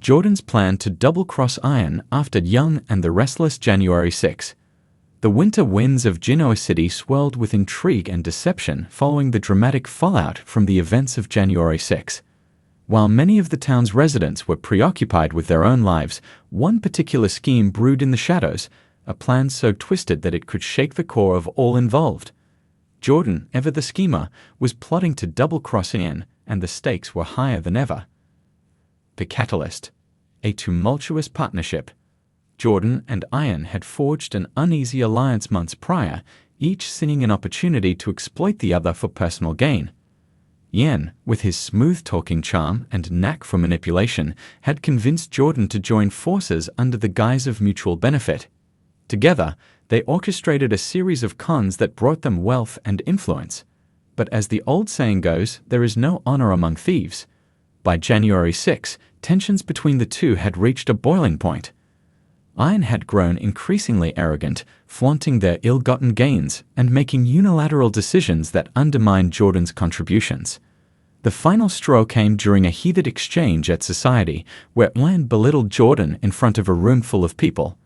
Jordan's plan to double-cross Ian after Young and the Restless January 6. The winter winds of Genoa City swirled with intrigue and deception following the dramatic fallout from the events of January 6. While many of the town's residents were preoccupied with their own lives, one particular scheme brewed in the shadows, a plan so twisted that it could shake the core of all involved. Jordan, ever the schemer, was plotting to double-cross Ian, and the stakes were higher than ever. The catalyst: a tumultuous partnership. Jordan and Ian had forged an uneasy alliance months prior, each seeing an opportunity to exploit the other for personal gain. Ian, with his smooth-talking charm and knack for manipulation, had convinced Jordan to join forces under the guise of mutual benefit. Together, they orchestrated a series of cons that brought them wealth and influence. But as the old saying goes, there is no honor among thieves. By January 6, tensions between the two had reached a boiling point. Ian had grown increasingly arrogant, flaunting their ill-gotten gains and making unilateral decisions that undermined Jordan's contributions. The final straw came during a heated exchange at Society, where Ian belittled Jordan in front of a room full of people.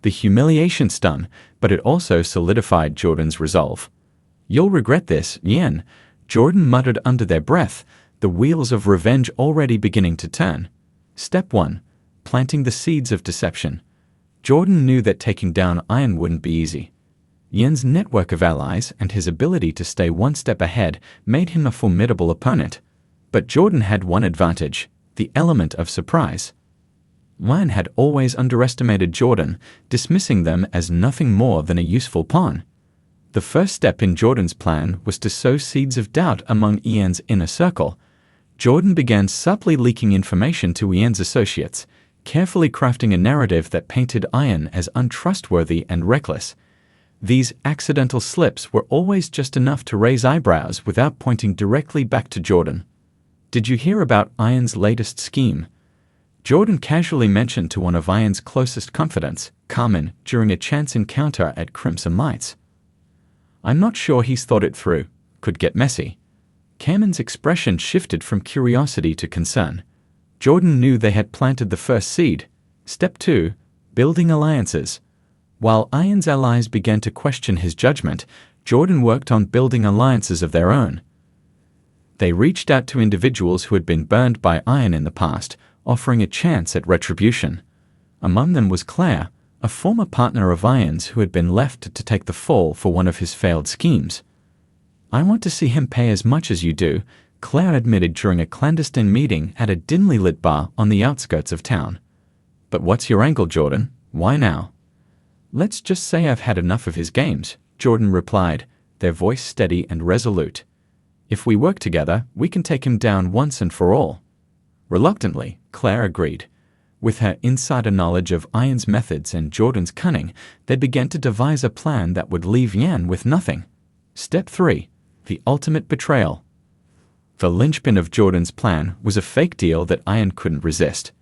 The humiliation stung, but it also solidified Jordan's resolve. "You'll regret this, Ian," Jordan muttered under their breath, the wheels of revenge already beginning to turn. Step 1. Planting the seeds of deception. Jordan knew that taking down Ian wouldn't be easy. Ian's network of allies and his ability to stay one step ahead made him a formidable opponent. But Jordan had one advantage: the element of surprise. Ian had always underestimated Jordan, dismissing them as nothing more than a useful pawn. The first step in Jordan's plan was to sow seeds of doubt among Ian's inner circle. Jordan began subtly leaking information to Ian's associates, carefully crafting a narrative that painted Ian as untrustworthy and reckless. These accidental slips were always just enough to raise eyebrows without pointing directly back to Jordan. "Did you hear about Ian's latest scheme?" Jordan casually mentioned to one of Ian's closest confidants, Carmen, during a chance encounter at Crimson Lights. "I'm not sure he's thought it through. Could get messy." Carmen's expression shifted from curiosity to concern. Jordan knew they had planted the first seed. Step 2. Building alliances. While Ian's allies began to question his judgment, Jordan worked on building alliances of their own. They reached out to individuals who had been burned by Ian in the past, offering a chance at retribution. Among them was Claire, a former partner of Ian's who had been left to take the fall for one of his failed schemes. "I want to see him pay as much as you do," Claire admitted during a clandestine meeting at a dimly lit bar on the outskirts of town. "But what's your angle, Jordan? Why now?" "Let's just say I've had enough of his games," Jordan replied, their voice steady and resolute. "If we work together, we can take him down once and for all." Reluctantly, Claire agreed. With her insider knowledge of Ian's methods and Jordan's cunning, they began to devise a plan that would leave Ian with nothing. Step 3. The ultimate betrayal. The linchpin of Jordan's plan was a fake deal that Ian couldn't resist.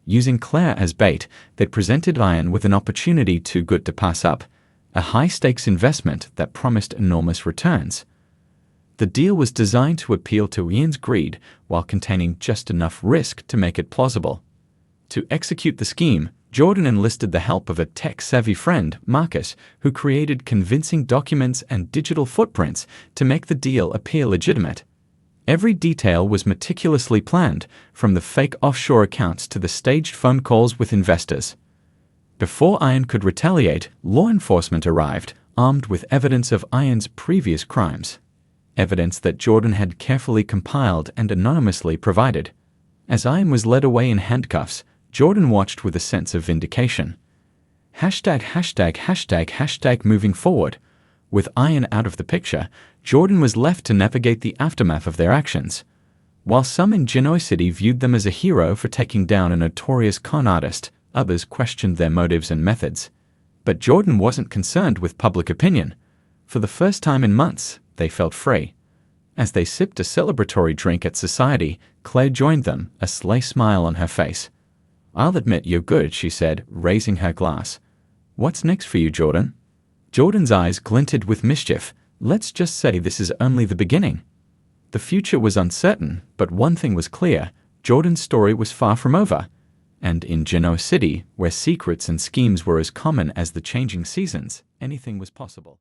Using Claire as bait, they presented Ian with an opportunity too good to pass up, a high-stakes investment that promised enormous returns. The deal was designed to appeal to Ian's greed while containing just enough risk to make it plausible. To execute the scheme, Jordan enlisted the help of a tech-savvy friend, Marcus, who created convincing documents and digital footprints to make the deal appear legitimate. Every detail was meticulously planned, from the fake offshore accounts to the staged phone calls with investors. Before Ian could retaliate, law enforcement arrived, armed with evidence of Ian's previous crimes. Evidence that Jordan had carefully compiled and anonymously provided. As Ian was led away in handcuffs, Jordan watched with a sense of vindication. Moving forward. With Ian out of the picture, Jordan was left to navigate the aftermath of their actions. While some in Genoa City viewed them as a hero for taking down a notorious con artist, others questioned their motives and methods. But Jordan wasn't concerned with public opinion. For the first time in months, they felt free. As they sipped a celebratory drink at Society, Claire joined them, a sly smile on her face. "I'll admit you're good," she said, raising her glass. "What's next for you, Jordan?" Jordan's eyes glinted with mischief. "Let's just say this is only the beginning." The future was uncertain, but one thing was clear: Jordan's story was far from over. And in Genoa City, where secrets and schemes were as common as the changing seasons, anything was possible.